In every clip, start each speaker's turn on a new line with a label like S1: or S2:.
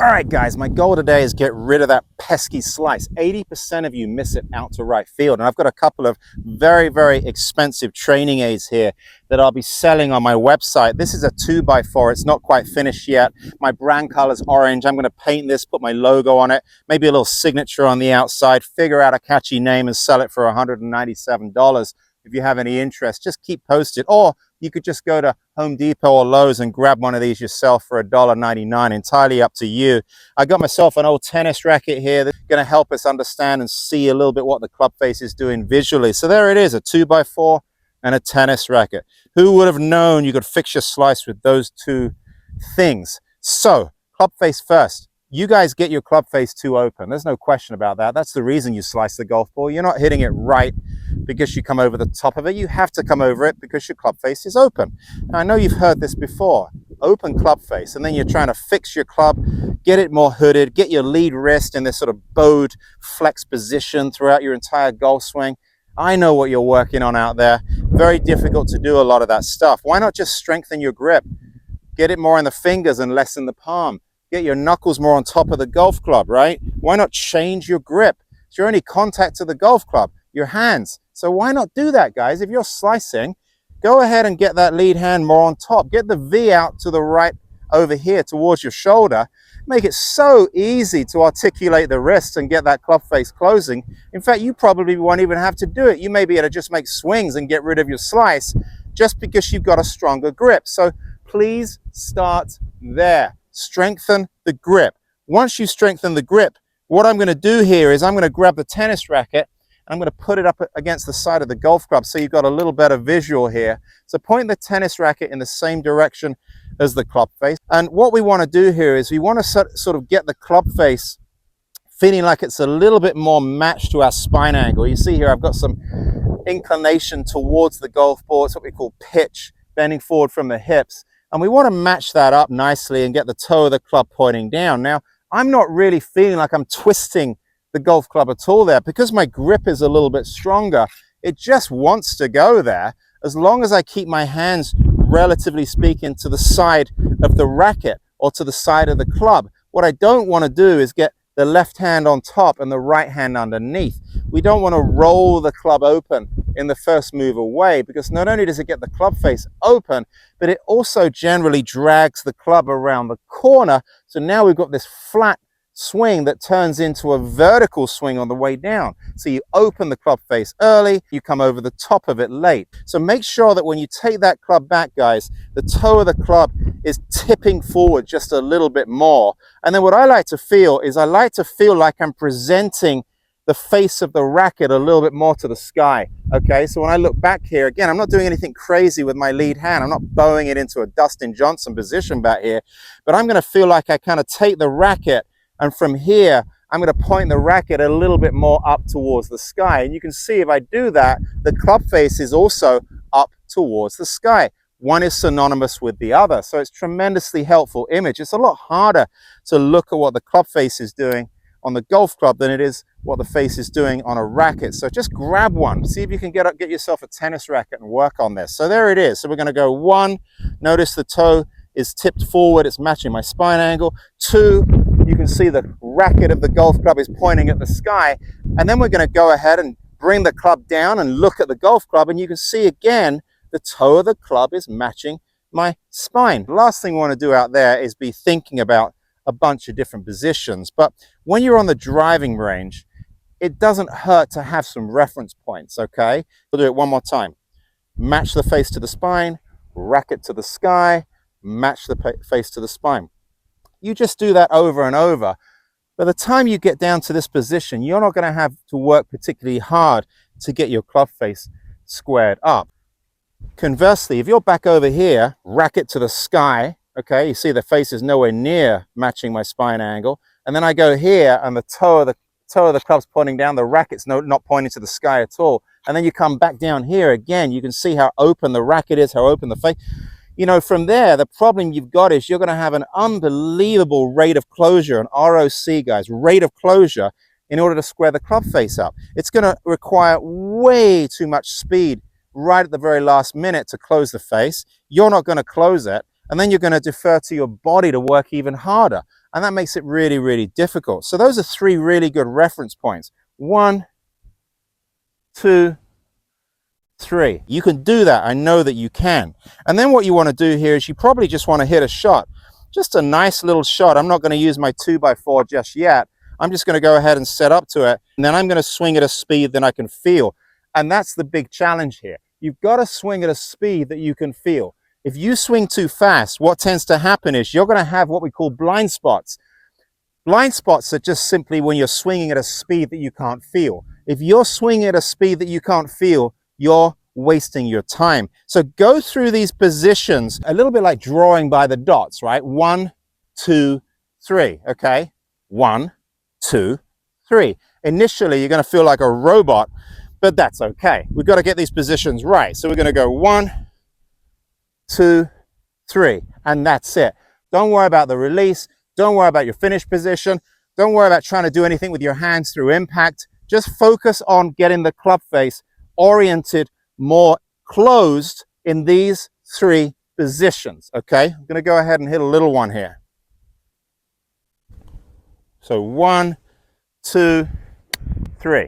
S1: All right, guys, my goal today is get rid of that pesky slice. 80% of you miss it out to right field. And I've got a couple of very, very expensive training aids here that I'll be selling on my website. This is a 2x4. It's not quite finished yet. My brand color is orange. I'm going to paint this, put my logo on it, maybe a little signature on the outside, figure out a catchy name and sell it for $197. If you have any interest, just keep posted. Or you could just go to Home Depot or Lowe's and grab one of these yourself for $1.99, entirely up to you. I got myself an old tennis racket here that's going to help us understand and see a little bit what the club face is doing visually. So there it is, a 2x4 and a tennis racket. Who would have known you could fix your slice with those two things? So, club face first. You guys get your club face too open. There's no question about that. That's the reason you slice the golf ball. You're not hitting it right because you come over the top of it. You have to come over it because your club face is open. Now, I know you've heard this before. Open club face, and then you're trying to fix your club, get it more hooded, get your lead wrist in this sort of bowed flex position throughout your entire golf swing. I know what you're working on out there. Very difficult to do a lot of that stuff. Why not just strengthen your grip? Get it more in the fingers and less in the palm. Get your knuckles more on top of the golf club, right? Why not change your grip? It's your only contact to the golf club, your hands. So why not do that, guys? If you're slicing, go ahead and get that lead hand more on top. Get the V out to the right over here towards your shoulder. Make it so easy to articulate the wrist and get that club face closing. In fact, you probably won't even have to do it. You may be able to just make swings and get rid of your slice just because you've got a stronger grip. So please start there. Strengthen the grip. Once you strengthen the grip, what I'm going to do here is I'm going to grab the tennis racket and I'm going to put it up against the side of the golf club so you've got a little better visual here. So point the tennis racket in the same direction as the club face. And what we want to do here is we want to sort of get the club face feeling like it's a little bit more matched to our spine angle. You see here I've got some inclination towards the golf ball. It's what we call pitch, bending forward from the hips. And we want to match that up nicely and get the toe of the club pointing down. Now, I'm not really feeling like I'm twisting the golf club at all there because my grip is a little bit stronger. It just wants to go there as long as I keep my hands, relatively speaking, to the side of the racket or to the side of the club. What I don't want to do is get the left hand on top and the right hand underneath. We don't want to roll the club open in the first move away because not only does it get the club face open, but it also generally drags the club around the corner. So now we've got this flat swing that turns into a vertical swing on the way down. So you open the club face early, you come over the top of it late. So make sure that when you take that club back, guys, the toe of the club is tipping forward just a little bit more. And then what I like to feel is I like to feel like I'm presenting the face of the racket a little bit more to the sky. Okay, so when I look back here, again, I'm not doing anything crazy with my lead hand. I'm not bowing it into a Dustin Johnson position back here, but I'm going to feel like I kind of take the racket and from here, I'm going to point the racket a little bit more up towards the sky. And you can see if I do that, the club face is also up towards the sky. One is synonymous with the other. So it's a tremendously helpful image. It's a lot harder to look at what the club face is doing on the golf club than it is what the face is doing on a racket. So just grab one. See if you can get yourself a tennis racket and work on this. So there it is. So we're going to go 1. Notice the toe is tipped forward. It's matching my spine angle. 2. You can see the racket of the golf club is pointing at the sky. And then we're going to go ahead and bring the club down and look at the golf club. And you can see again, the toe of the club is matching my spine. The last thing we want to do out there is be thinking about a bunch of different positions. But when you're on the driving range, it doesn't hurt to have some reference points, okay? We'll do it one more time. Match the face to the spine, racket to the sky, match the face to the spine. You just do that over and over. By the time you get down to this position, you're not going to have to work particularly hard to get your club face squared up. Conversely, if you're back over here, racket to the sky, okay, you see the face is nowhere near matching my spine angle, and then I go here and the toe of the club's pointing down, the racket's not pointing to the sky at all, and then you come back down here again, you can see how open the racket is, how open the face. You know, from there, the problem you've got is you're going to have an unbelievable rate of closure, an ROC, guys, rate of closure, in order to square the club face up. It's going to require way too much speed right at the very last minute to close the face. You're not going to close it, and then you're going to defer to your body to work even harder. And that makes it really, really difficult. So those are 3 really good reference points. 1, 2, 3. You can do that. I know that you can. And then what you want to do here is you probably just want to hit a shot. Just a nice little shot. I'm not going to use my 2x4 just yet. I'm just going to go ahead and set up to it. And then I'm going to swing at a speed that I can feel. And that's the big challenge here. You've got to swing at a speed that you can feel. If you swing too fast, what tends to happen is you're going to have what we call blind spots. Blind spots are just simply when you're swinging at a speed that you can't feel. If you're swinging at a speed that you can't feel, you're wasting your time. So go through these positions a little bit like drawing by the dots, right? 1, 2, 3, okay? 1, 2, 3. Initially, you're going to feel like a robot, but that's okay. We've got to get these positions right. So we're going to go 1, 2, 3, and that's it. Don't worry about the release. Don't worry about your finish position. Don't worry about trying to do anything with your hands through impact. Just focus on getting the club face oriented, more closed in these 3 positions, okay? I'm going to go ahead and hit a little one here. So 1, 2, 3.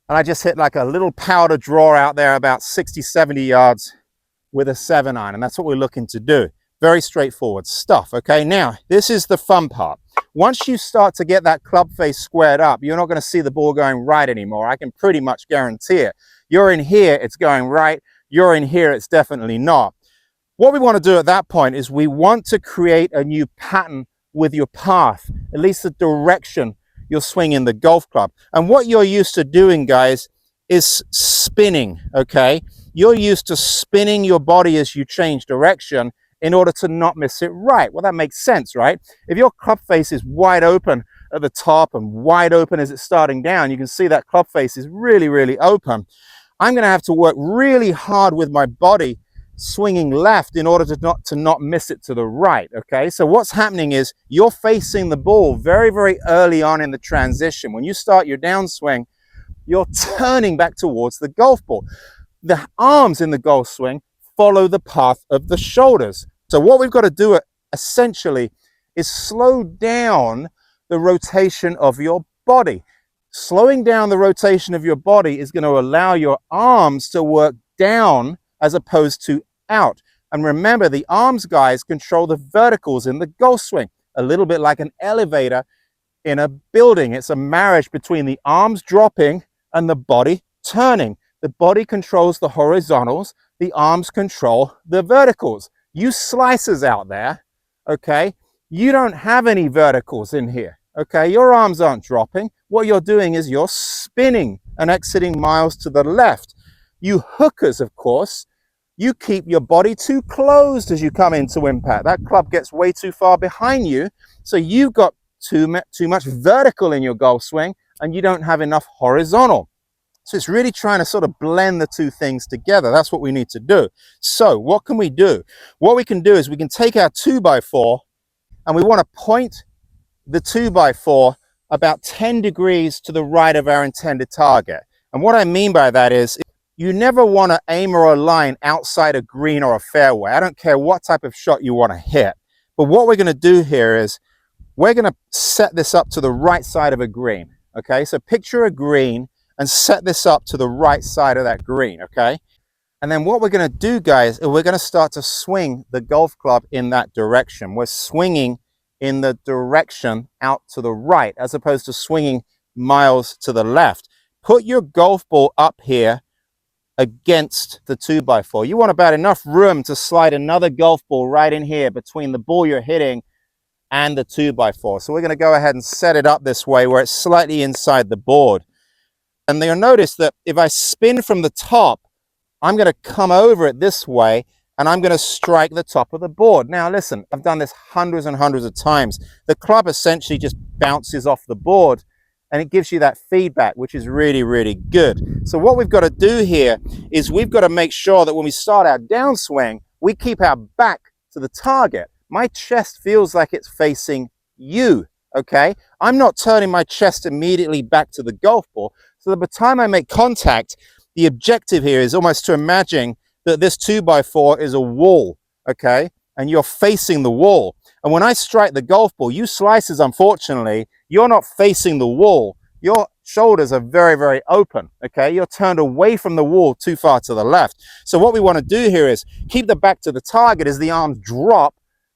S1: And I just hit like a little powder draw out there about 60, 70 yards with a 7-iron, and that's what we're looking to do. Very straightforward stuff, okay? Now, this is the fun part. Once you start to get that club face squared up, you're not going to see the ball going right anymore. I can pretty much guarantee it. You're in here, it's going right. You're in here, it's definitely not. What we want to do at that point is we want to create a new pattern with your path, at least the direction you're swinging the golf club. And what you're used to doing, guys, is spinning, okay? You're used to spinning your body as you change direction in order to not miss it right. Well, that makes sense, right? If your club face is wide open at the top and wide open as it's starting down, you can see that club face is really, really open. I'm going to have to work really hard with my body swinging left in order to not miss it to the right, okay? So what's happening is you're facing the ball very, very early on in the transition. When you start your downswing, you're turning back towards the golf ball. The arms in the golf swing follow the path of the shoulders. So what we've got to do essentially is slow down the rotation of your body. Slowing down the rotation of your body is going to allow your arms to work down as opposed to out. And remember, the arms, guys, control the verticals in the golf swing, a little bit like an elevator in a building. It's a marriage between the arms dropping and the body turning. The body controls the horizontals, the arms control the verticals. You slicers out there, okay, you don't have any verticals in here, okay? Your arms aren't dropping. What you're doing is you're spinning and exiting miles to the left. You hookers, of course, you keep your body too closed as you come into impact. That club gets way too far behind you, so you've got too much vertical in your golf swing and you don't have enough horizontal. So it's really trying to sort of blend the 2 things together. That's what we need to do. So what can we do? What we can do is we can take our 2x4 and we want to point the 2x4 about 10 degrees to the right of our intended target. And what I mean by that is you never want to aim or align outside a green or a fairway. I don't care what type of shot you want to hit. But what we're going to do here is we're going to set this up to the right side of a green. Okay, so picture a green and set this up to the right side of that green, okay? And then what we're going to do, guys, is we're going to start to swing the golf club in that direction. We're swinging in the direction out to the right as opposed to swinging miles to the left. Put your golf ball up here against the 2x4. You want about enough room to slide another golf ball right in here between the ball you're hitting and the 2x4. So we're going to go ahead and set it up this way where it's slightly inside the board. And you'll notice that if I spin from the top, I'm going to come over it this way and I'm going to strike the top of the board. Now listen, I've done this hundreds and hundreds of times. The club essentially just bounces off the board and it gives you that feedback, which is really, really good. So what we've got to do here is we've got to make sure that when we start our downswing, we keep our back to the target. My chest feels like it's facing you, okay? I'm not turning my chest immediately back to the golf ball. So by the time I make contact, the objective here is almost to imagine that this 2x4 is a wall, okay? And you're facing the wall. And when I strike the golf ball, you slicers, unfortunately, you're not facing the wall. Your shoulders are very, very open, okay? You're turned away from the wall too far to the left. So what we want to do here is keep the back to the target as the arms drop.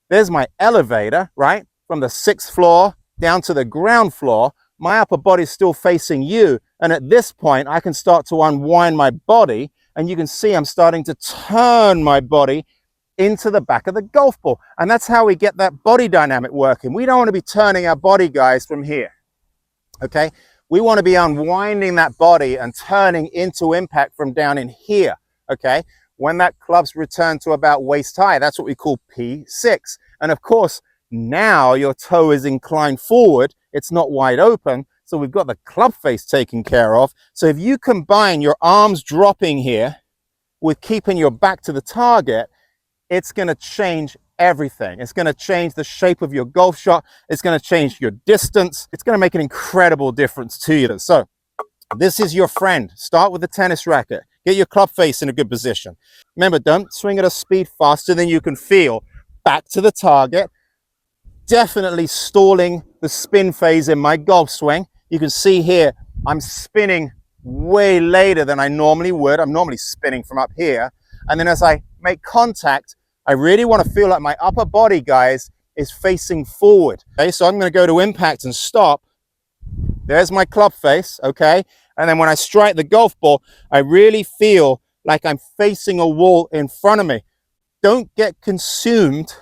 S1: There's my elevator, right? From the 6th floor down to the ground floor. My upper body's still facing you. And at this point, I can start to unwind my body. And you can see I'm starting to turn my body into the back of the golf ball. And that's how we get that body dynamic working. We don't want to be turning our body, guys, from here, okay? We want to be unwinding that body and turning into impact from down in here, okay? When that club's returned to about waist high, that's what we call P6. And of course, now your toe is inclined forward. It's not wide open. So we've got the club face taken care of. So if you combine your arms dropping here with keeping your back to the target, it's going to change everything. It's going to change the shape of your golf shot. It's going to change your distance. It's going to make an incredible difference to you. So this is your friend. Start with the tennis racket. Get your club face in a good position. Remember, don't swing at a speed faster than you can feel. Back to the target. Definitely stalling the spin phase in my golf swing. You can see here, I'm spinning way later than I normally would. I'm normally spinning from up here. And then as I make contact, I really want to feel like my upper body, guys, is facing forward. Okay, so I'm going to go to impact and stop. There's my club face, okay? And then when I strike the golf ball, I really feel like I'm facing a wall in front of me. Don't get consumed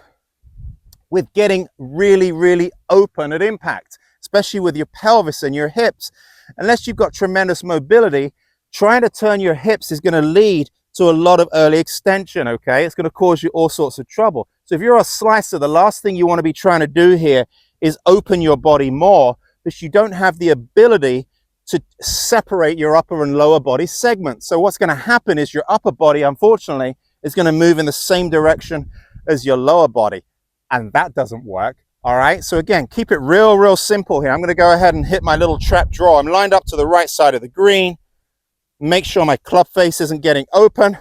S1: with getting really, really open at impact, especially with your pelvis and your hips. Unless you've got tremendous mobility, trying to turn your hips is going to lead to a lot of early extension, okay? It's going to cause you all sorts of trouble. So if you're a slicer, the last thing you want to be trying to do here is open your body more, because you don't have the ability to separate your upper and lower body segments. So what's going to happen is your upper body, unfortunately, is going to move in the same direction as your lower body. And that doesn't work, all right? So again, keep it real, real simple here. I'm going to go ahead and hit my little trap draw. I'm lined up to the right side of the green. Make sure my club face isn't getting open.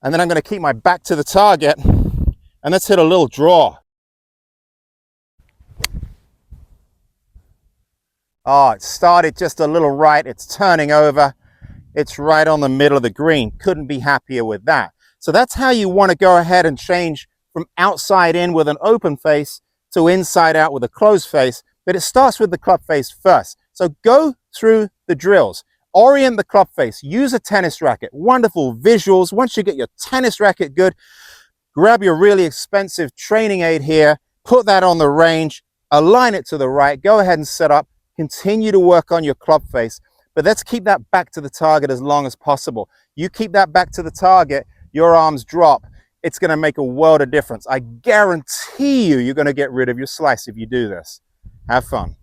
S1: And then I'm going to keep my back to the target. And let's hit a little draw. Oh, it started just a little right. It's turning over. It's right on the middle of the green. Couldn't be happier with that. So that's how you want to go ahead and change from outside in with an open face to inside out with a closed face. But it starts with the club face first. So go through the drills. Orient the club face. Use a tennis racket. Wonderful visuals. Once you get your tennis racket good, grab your really expensive training aid here. Put that on the range. Align it to the right. Go ahead and set up. Continue to work on your club face. But let's keep that back to the target as long as possible. You keep that back to the target, your arms drop. It's going to make a world of difference. I guarantee you, you're going to get rid of your slice if you do this. Have fun.